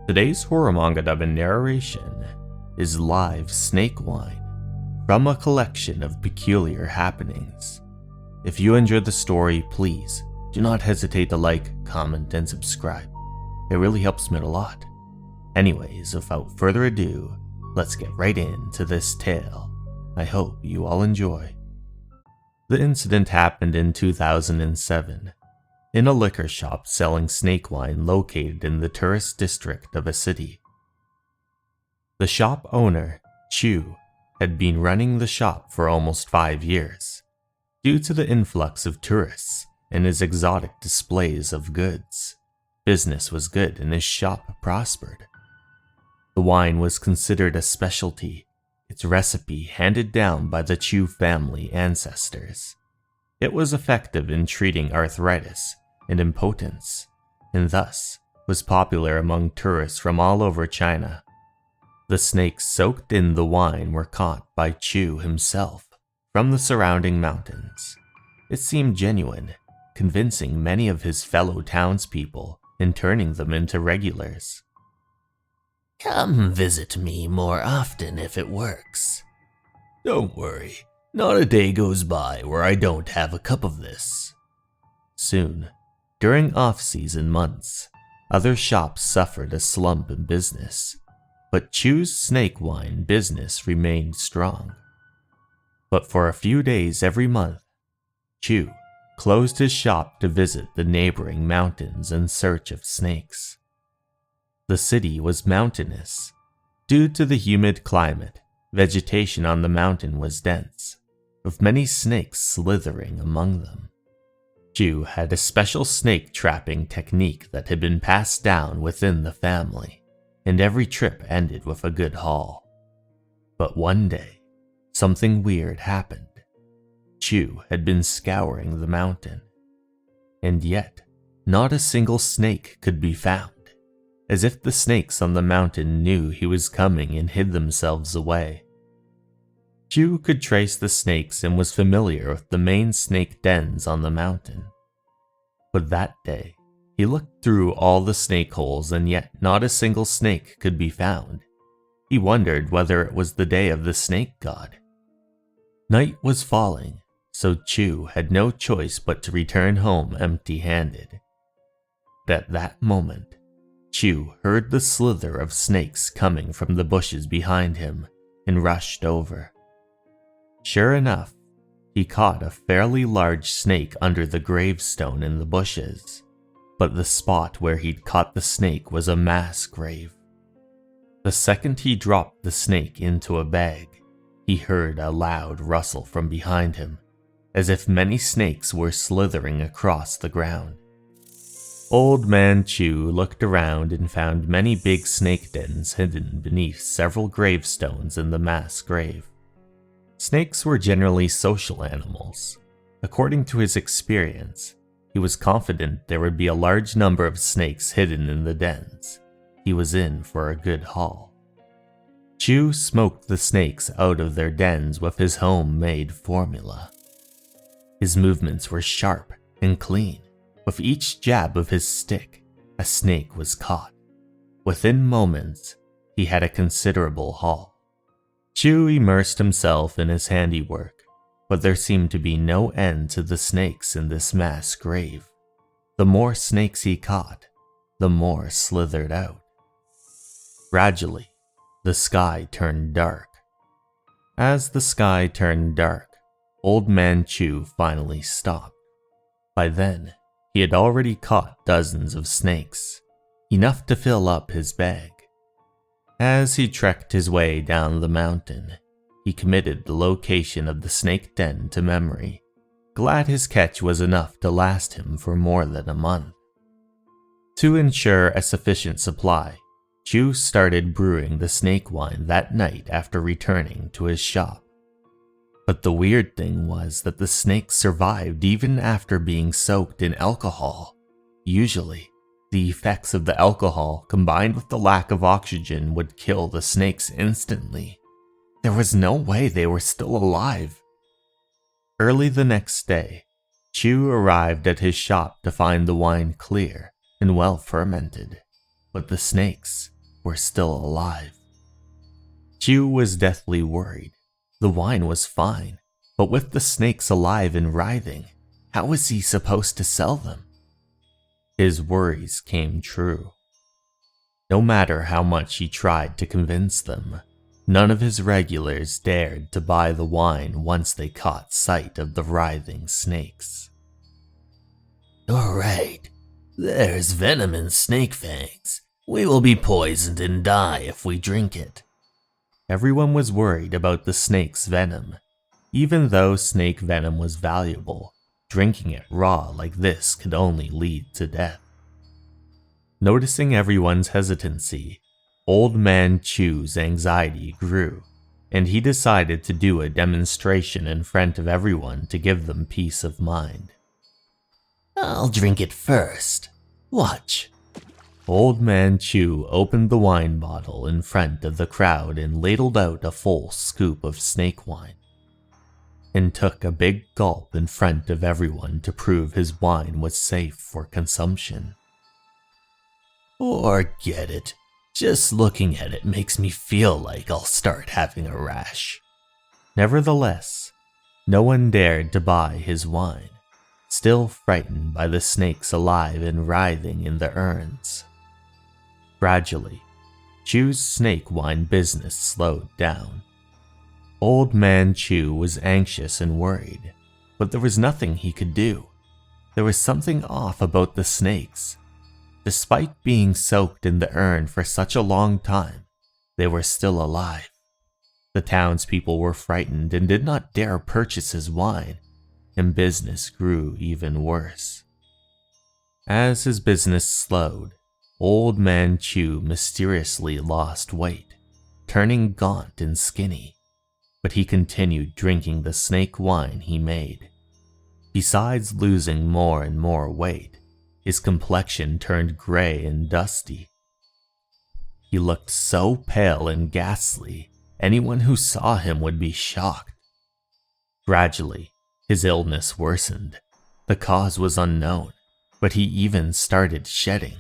Today's horror manga dubbed in narration is Live Snake Wine, from a collection of peculiar happenings. If you enjoyed the story, please do not hesitate to like, comment, and subscribe. It really helps me out a lot. Anyways, without further ado, let's get right into this tale. I hope you all enjoy. The incident happened in 2007, in a liquor shop selling snake wine located in the tourist district of a city. The shop owner, Chu, had been running the shop for almost 5 years, due to the influx of tourists and his exotic displays of goods. Business was good and his shop prospered. The wine was considered a specialty, its recipe handed down by the Chu family ancestors. It was effective in treating arthritis and impotence, and thus was popular among tourists from all over China. The snakes soaked in the wine were caught by Chu himself from the surrounding mountains. It seemed genuine, convincing many of his fellow townspeople and turning them into regulars. Come visit me more often if it works. Don't worry, not a day goes by where I don't have a cup of this. Soon, during off-season months, other shops suffered a slump in business, but Chu's snake wine business remained strong. But for a few days every month, Chu closed his shop to visit the neighboring mountains in search of snakes. The city was mountainous. Due to the humid climate, vegetation on the mountain was dense, with many snakes slithering among them. Chu had a special snake trapping technique that had been passed down within the family, and every trip ended with a good haul. But one day, something weird happened. Chu had been scouring the mountain, and yet not a single snake could be found, as if the snakes on the mountain knew he was coming and hid themselves away. Chu could trace the snakes and was familiar with the main snake dens on the mountain. But that day, he looked through all the snake holes and yet not a single snake could be found. He wondered whether it was the day of the snake god. Night was falling, so Chu had no choice but to return home empty-handed. But at that moment, Chu heard the slither of snakes coming from the bushes behind him and rushed over. Sure enough, he caught a fairly large snake under the gravestone in the bushes, but the spot where he'd caught the snake was a mass grave. The second he dropped the snake into a bag, he heard a loud rustle from behind him, as if many snakes were slithering across the ground. Old Man Chu looked around and found many big snake dens hidden beneath several gravestones in the mass grave. Snakes were generally social animals. According to his experience, he was confident there would be a large number of snakes hidden in the dens. He was in for a good haul. Chu smoked the snakes out of their dens with his homemade formula. His movements were sharp and clean. With each jab of his stick, a snake was caught. Within moments, he had a considerable haul. Chu immersed himself in his handiwork, but there seemed to be no end to the snakes in this mass grave. The more snakes he caught, the more slithered out. Gradually, the sky turned dark. As the sky turned dark, Old Man Chu finally stopped. By then, he had already caught dozens of snakes, enough to fill up his bag. As he trekked his way down the mountain, he committed the location of the snake den to memory, glad his catch was enough to last him for more than a month. To ensure a sufficient supply, Chu started brewing the snake wine that night after returning to his shop. But the weird thing was that the snakes survived even after being soaked in alcohol. Usually, the effects of the alcohol combined with the lack of oxygen would kill the snakes instantly. There was no way they were still alive. Early the next day, Chu arrived at his shop to find the wine clear and well fermented, but the snakes were still alive. Chu was deathly worried. The wine was fine, but with the snakes alive and writhing, how was he supposed to sell them? His worries came true. No matter how much he tried to convince them, none of his regulars dared to buy the wine once they caught sight of the writhing snakes. Alright, there's venom in snake fangs. We will be poisoned and die if we drink it. Everyone was worried about the snake's venom. Even though snake venom was valuable, drinking it raw like this could only lead to death. Noticing everyone's hesitancy, Old Man Chu's anxiety grew, and he decided to do a demonstration in front of everyone to give them peace of mind. I'll drink it first. Watch. Old Man Chu opened the wine bottle in front of the crowd and ladled out a full scoop of snake wine, and took a big gulp in front of everyone to prove his wine was safe for consumption. Forget it. Just looking at it makes me feel like I'll start having a rash. Nevertheless, no one dared to buy his wine, still frightened by the snakes alive and writhing in the urns. Gradually, Chu's snake wine business slowed down. Old Man Chu was anxious and worried, but there was nothing he could do. There was something off about the snakes. Despite being soaked in the urn for such a long time, they were still alive. The townspeople were frightened and did not dare purchase his wine, and business grew even worse. As his business slowed, Old Man Chu mysteriously lost weight, turning gaunt and skinny, but he continued drinking the snake wine he made. Besides losing more and more weight, his complexion turned gray and dusty. He looked so pale and ghastly, anyone who saw him would be shocked. Gradually, his illness worsened. The cause was unknown, but he even started shedding.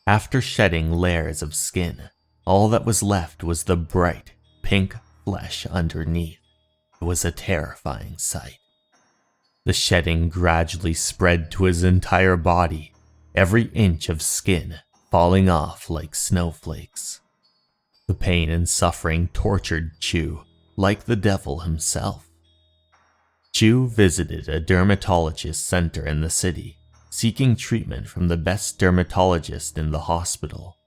After shedding layers of skin, all that was left was the bright, pink flesh underneath. It was a terrifying sight. The shedding gradually spread to his entire body, every inch of skin falling off like snowflakes. The pain and suffering tortured Chu like the devil himself. Chu visited a dermatologist center in the city, seeking treatment from the best dermatologist in the hospital.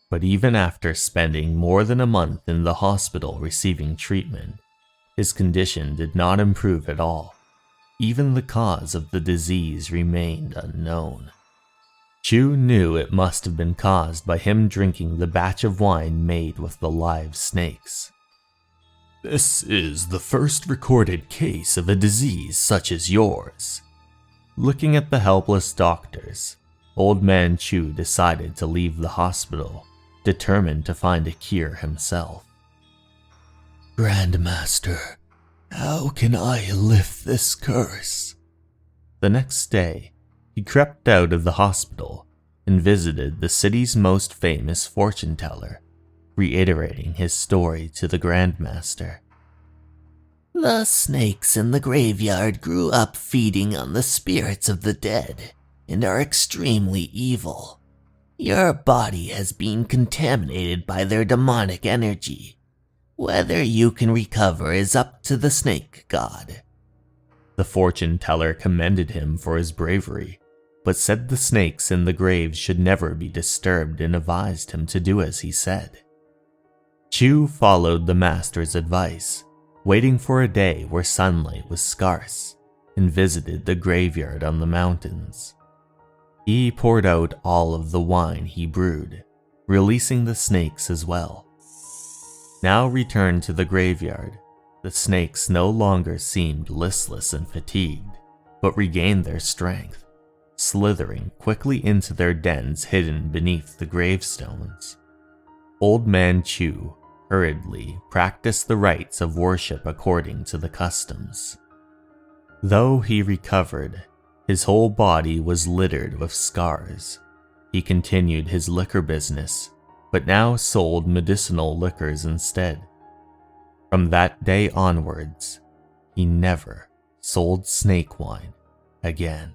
But even after spending more than a month in the hospital receiving treatment, his condition did not improve at all. Even the cause of the disease remained unknown. Chu knew it must have been caused by him drinking the batch of wine made with the live snakes. This is the first recorded case of a disease such as yours. Looking at the helpless doctors, Old Man Chu decided to leave the hospital, determined to find a cure himself. Grandmaster, how can I lift this curse? The next day, he crept out of the hospital and visited the city's most famous fortune teller, reiterating his story to the Grandmaster. The snakes in the graveyard grew up feeding on the spirits of the dead and are extremely evil. Your body has been contaminated by their demonic energy. Whether you can recover is up to the snake god. The fortune teller commended him for his bravery, but said the snakes in the graves should never be disturbed and advised him to do as he said. Chu followed the master's advice, waiting for a day where sunlight was scarce, and visited the graveyard on the mountains. He poured out all of the wine he brewed, releasing the snakes as well. Now returned to the graveyard, the snakes no longer seemed listless and fatigued, but regained their strength, slithering quickly into their dens hidden beneath the gravestones. Old Man Chu hurriedly practiced the rites of worship according to the customs. Though he recovered, his whole body was littered with scars. He continued his liquor business, but now sold medicinal liquors instead. From that day onwards, he never sold snake wine again.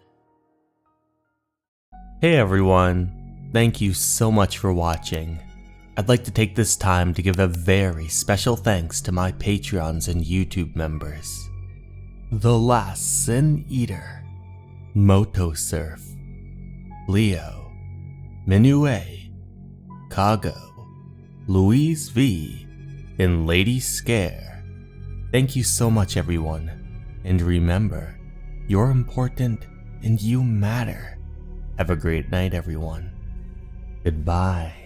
Hey everyone, thank you so much for watching. I'd like to take this time to give a very special thanks to my Patreons and YouTube members. The Last Sin Eater, Motosurf, Leo, Minue, Kago, Louise V, and Lady Scare. Thank you so much everyone, and remember, you're important and you matter. Have a great night everyone. Goodbye.